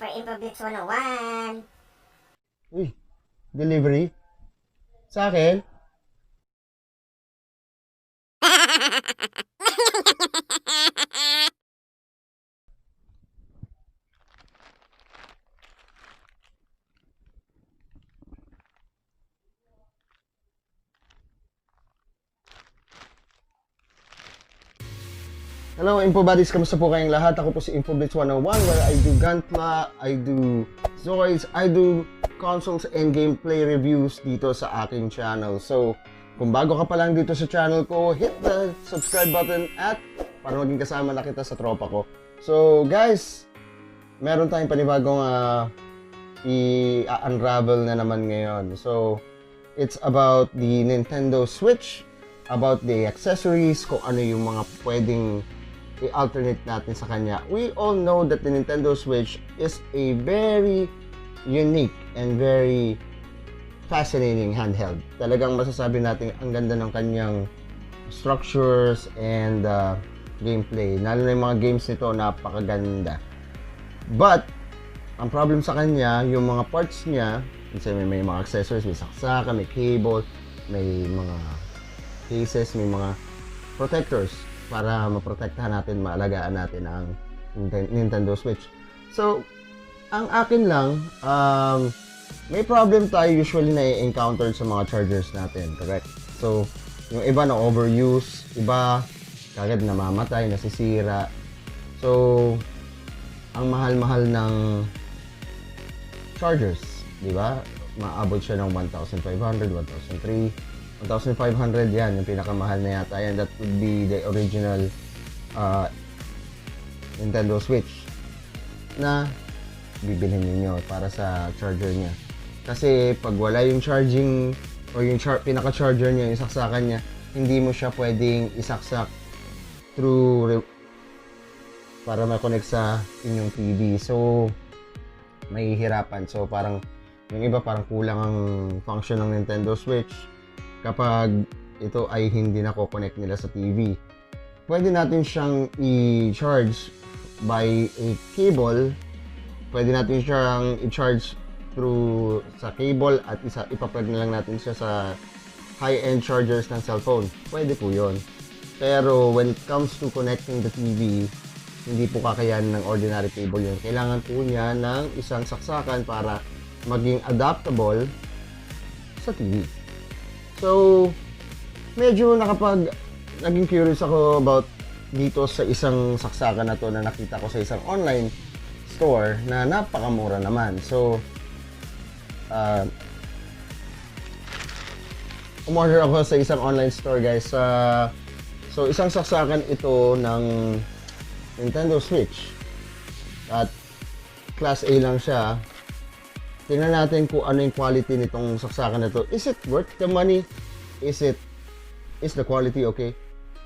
for Infoblitz 101. Uy, delivery? Sa akin? Hello, Info Buddies! Kamusta po kayong lahat? Ako po si Infoblitz 101 where I do Gantla, I do Zoids, I do consoles and gameplay reviews dito sa aking channel. So, kung bago ka pa lang dito sa channel ko, hit the subscribe button at para maging kasama na kita sa tropa ko. So, guys, meron tayong panibagong i-unravel na naman ngayon. So, it's about the Nintendo Switch, about the accessories, kung ano yung mga pwedeng i-alternate natin sa kanya. We all know that the Nintendo Switch is a very unique and very fascinating handheld. Talagang masasabi natin ang ganda ng kanyang structures and gameplay. Lalo na yung mga games nito, napakaganda. But, ang problem sa kanya, yung mga parts niya, kasi may mga accessories, may saksakan, may cable, may mga cases, may mga protectors para maprotektahan natin, maalagaan natin ang Nintendo Switch. So, ang akin lang, may problem tayo usually na i-encounter sa mga chargers natin, correct? So, yung iba na overuse, iba kagad namamatay, nasisira. So, ang mahal-mahal ng chargers, di ba? Maabot siya ng 1,500, 1,300, 1,500 yan, yung pinakamahal na yata yan. That would be the original Nintendo Switch na bibilhin niyo para sa charger niya. Kasi pag wala yung charging o yung pinaka-charger niya, yung saksakan niya, hindi mo siya pwedeng isaksak through para ma-connect sa inyong TV. So, mahihirapan. So, parang yung iba parang kulang ang function ng Nintendo Switch kapag ito ay hindi nako-connect nila sa TV. Pwede natin siyang i-charge by a cable. Pwede natin siyang i-charge through sa cable at ipa-plug na lang natin siya sa high-end chargers ng cellphone. Pwede po yun. Pero when it comes to connecting the TV, hindi po kakayanin ng ordinary cable yun. Kailangan po niya ng isang saksakan para maging adaptable sa TV. So, medyo naging curious ako about dito sa isang saksakan na to na nakita ko sa isang online store na napakamura naman. So, umorder ako sa isang online store, guys. So, isang saksakan ito ng Nintendo Switch at Class A lang siya. Tingnan natin kung ano yung quality nitong saksakan na to. Is it worth the money? Is the quality okay?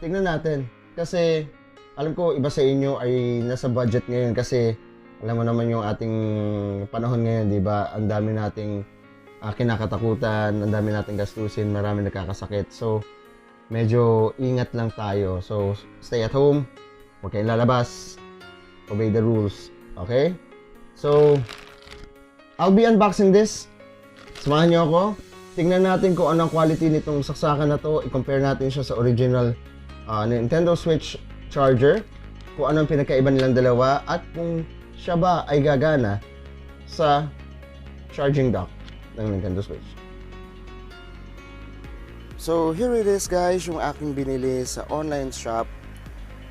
Tingnan natin. Kasi alam ko iba sa inyo ay nasa budget ngayon kasi alam mo naman yung ating panahon ngayon, di ba? Ang dami nating kinakatakutan, ang dami nating gastusin, marami nakakasakit. So, medyo ingat lang tayo. So, stay at home. Huwag kayong lalabas. Obey the rules. Okay? So, I'll be unboxing this. Samahan niyo ako. Tingnan natin kung anong quality nitong saksakan na to. I-compare natin siya sa original Nintendo Switch charger. Kung anong pinagkaiba nilang dalawa. At kung siya ba ay gagana sa charging dock ng Nintendo Switch. So, here it is, guys. Yung aking binili sa online shop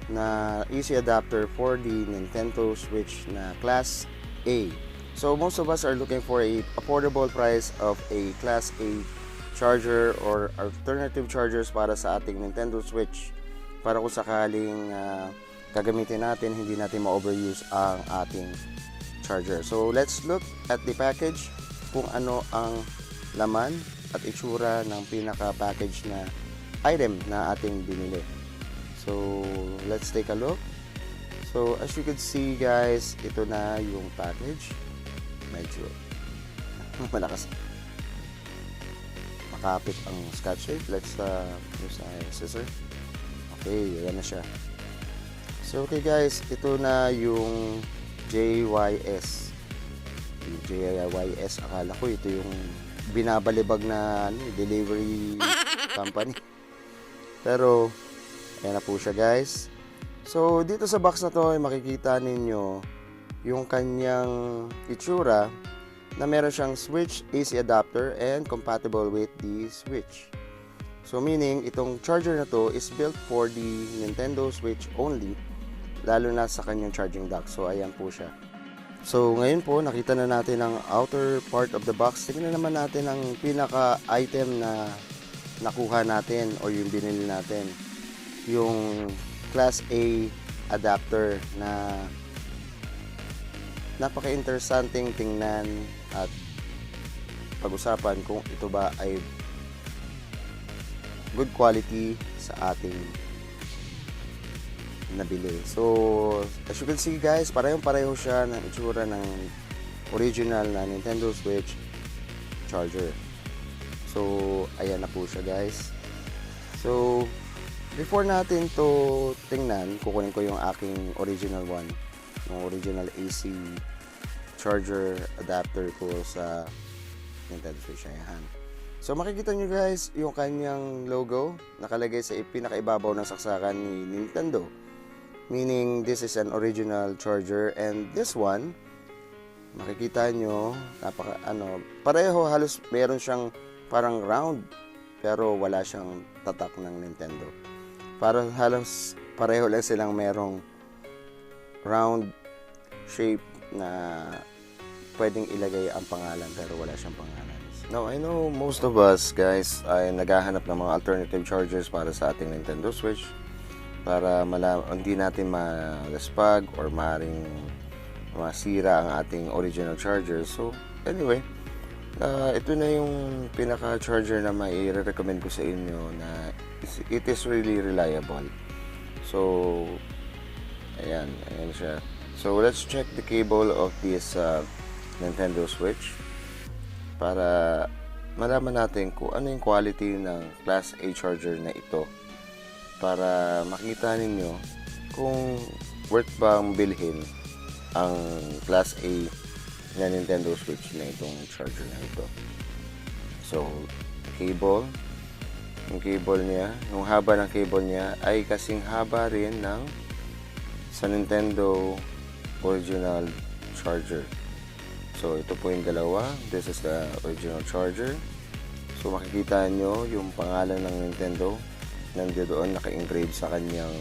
na easy adapter for the Nintendo Switch na Class A. So most of us are looking for a affordable price of a Class A charger or alternative chargers para sa ating Nintendo Switch para kung sakaling gagamitin natin, hindi natin ma-overuse ang ating charger. So let's look at the package kung ano ang laman at itsura ng pinaka-package na item na ating binili. So let's take a look. So as you can see, guys, ito na yung package. Medyo malakas, makapit ang scotch tape. Let's use a scissor. Okay, yan na siya. So okay, guys, ito na yung JYS yung JYS, akala ko ito yung binabalibag na delivery company. Pero ayan na po siya, guys. So dito sa box na to ay makikita ninyo yung kanyang itsura na meron siyang switch AC adapter and compatible with the switch. So meaning itong charger na to is built for the Nintendo Switch only, lalo na sa kanyang charging dock. So ayan po siya. So ngayon po nakita na natin ang outer part of the box. Tingnan naman natin ang pinaka-item na nakuha natin o yung binili natin. Yung Class A adapter na napaka-interesting tingnan at pag-usapan kung ito ba ay good quality sa ating nabili. So as you can see, guys, parehong-pareho siya ng itsura ng original na Nintendo Switch charger. So ayan na po siya, guys. So before natin to tingnan, kukunin ko yung aking original one, yung original AC charger adapter ko sa Nintendo Switch. Ayan. So makikita nyo, guys, yung kanyang logo nakalagay sa pinakaibabaw ng saksakan ni Nintendo, meaning this is an original charger. And this one, makikita nyo, pareho, halos meron siyang parang round pero wala siyang tatak ng Nintendo. Parang halos pareho lang silang merong round shape na pwedeng ilagay ang pangalan pero wala siyang pangalan. Now, I know most of us, guys, ay naghahanap ng mga alternative chargers para sa ating Nintendo Switch para hindi natin malaspag or maaaring masira ang ating original charger. So anyway, ito na yung pinaka-charger na mai-recommend ko sa inyo na it is really reliable. So ayan siya. So let's check the cable of this Nintendo Switch para malaman natin kung ano yung quality ng Class A charger na ito, para makita ninyo kung worth bang bilhin ang Class A na Nintendo Switch na itong charger na ito. So yung cable niya, yung haba ng cable niya ay kasing haba rin ng sa Nintendo original charger. So ito po yung dalawa. This is the original charger. So makikita nyo yung pangalan ng Nintendo nandoon naka-engrave sa kanyang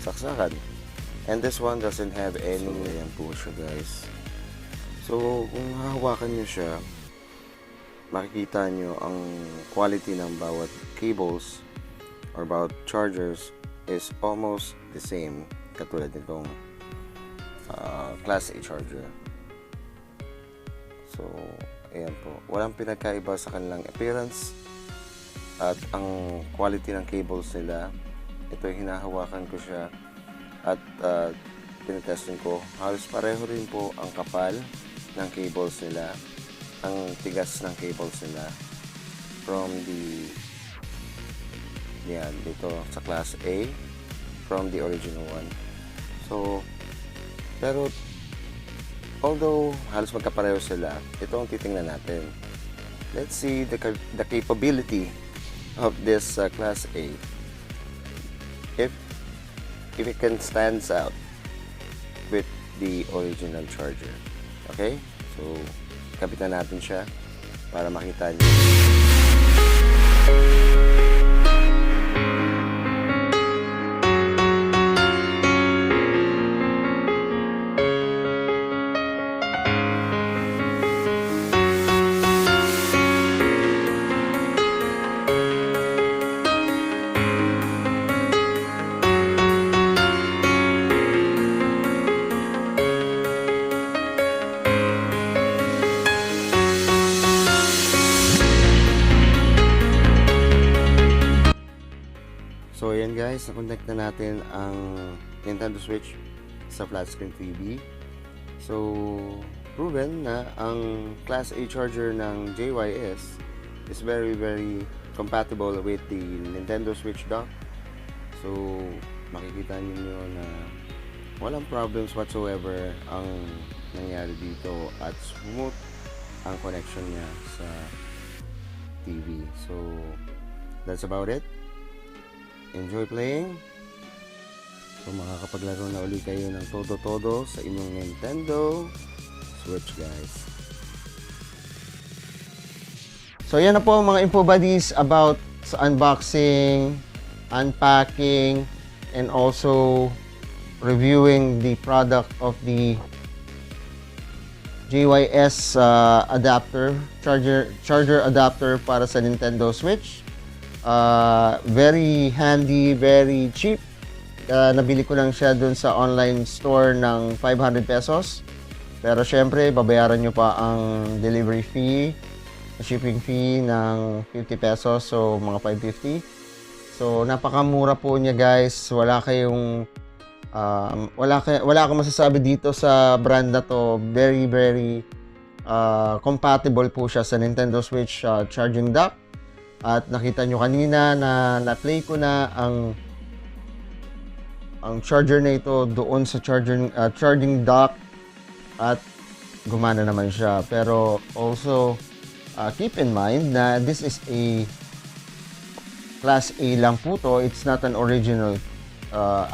saksakan. And this one doesn't have any. So ayan po siya, guys. So kung hahawakan nyo siya, makikita nyo ang quality ng bawat cables or bawat chargers is almost the same, katulad nitong Class A charger. So ayan po, walang pinagkaiba sa kanilang appearance at ang quality ng cables nila. Ito yung hinahawakan ko siya at pinatestin ko, halos pareho rin po ang kapal ng cables nila, ang tigas ng cables nila from dito sa Class A from the original one. So pero although halos magkapareho sila, ito ang titingnan natin. Let's see the capability of this Class A, if it can stand out with the original charger. Okay, so kapitan natin siya para makita niyo. So ayan, guys, na-connect na natin ang Nintendo Switch sa flat screen TV. So proven na ang Class A charger ng JYS is very compatible with the Nintendo Switch dock. So makikita niyo na walang problems whatsoever ang nangyari dito at smooth ang connection niya sa TV. So, that's about it. Enjoy playing. So, makakapaglaro na uli kayo ng todo-todo sa inyong Nintendo Switch, guys. So, yan na po mga info buddies about sa unboxing, unpacking, and also reviewing the product of the JYS adapter, charger adapter para sa Nintendo Switch. Very handy, very cheap. Nabili ko lang siya dun sa online store ng 500 pesos. Pero syempre, babayaran nyo pa ang delivery fee, shipping fee ng 50 pesos, so mga 550. So, napakamura po niya, guys. Wala akong masasabi dito sa brand na to. Very, very compatible po siya sa Nintendo Switch charging dock. At nakita nyo kanina na na-play ko na ang charger na ito doon sa charging dock at gumana naman siya. Pero also keep in mind na this is a Class A lang po to. It's not an original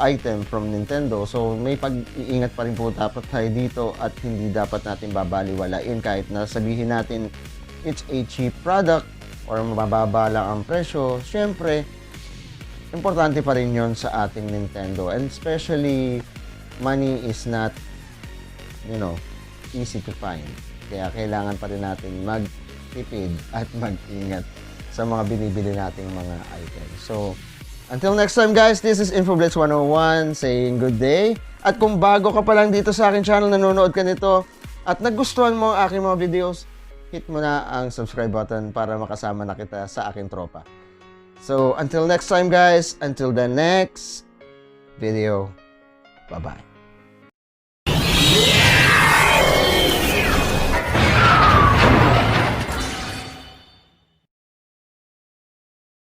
item from Nintendo. So may pag-iingat pa rin po dapat tayo dito at hindi dapat natin babaliwalain kahit na sabihin natin it's a cheap product or mababa lang ang presyo. Syempre, importante pa rin yon sa ating Nintendo. And especially, money is not, easy to find. Kaya kailangan pa rin natin magtipid at mag-ingat sa mga binibili nating mga items. So, until next time guys, this is InfoBlitz 101 saying good day. At kung bago ka pa lang dito sa aking channel, nanonood ka nito at nagustuhan mo ang aking mga videos, hit mo na ang subscribe button para makasama na kita sa aking tropa. So, until next time guys, until the next video, bye-bye.